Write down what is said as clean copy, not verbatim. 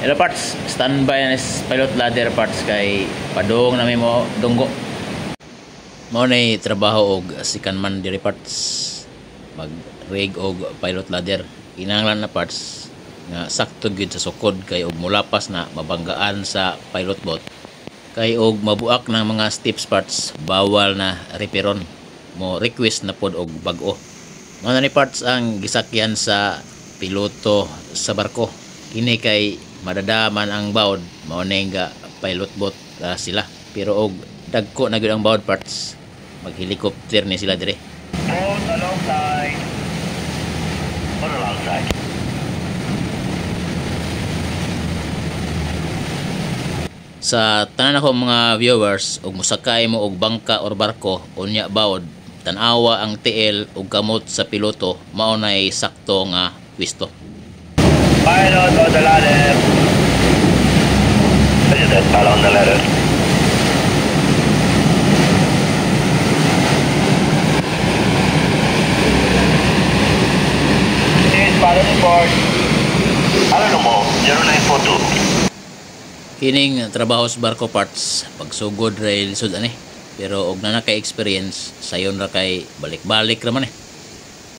Hello parts, standby na pilot ladder parts kay padung na may mo dunggo. Mo nay trabaho og sikan man diri parts. Mag rig og pilot ladder. Kinahanglan na parts nga sakto gyud sa sukod kay og mulapas na mabanggaan sa pilot boat. Kay og mabuak ng mga steps parts, bawal na reparon. Mo request na pod og bag-o. Mao na ni parts ang gisakyan sa piloto sa barko. Kini kay madadaman ang bawd, mao nga pilot boat sila. Pero og dagko na gyud ang bawd parts, mag-helicopter ni sila dire. Boat alongside. Boat alongside. Sa tanan ako mga viewers, og musakay mo og bangka or barko unya bawd, tan-awa ang TL ug kamot sa piloto, mao nay sakto nga pwesto. Pilot on the ladder. Is that pilot on the ladder? This pilot report. Pilot mo, 0942. Kining trabaho sa barko parts, pagsugod ray lisod ani. Pero og na naka-experience, sayon ra kay balik-balik ra man eh.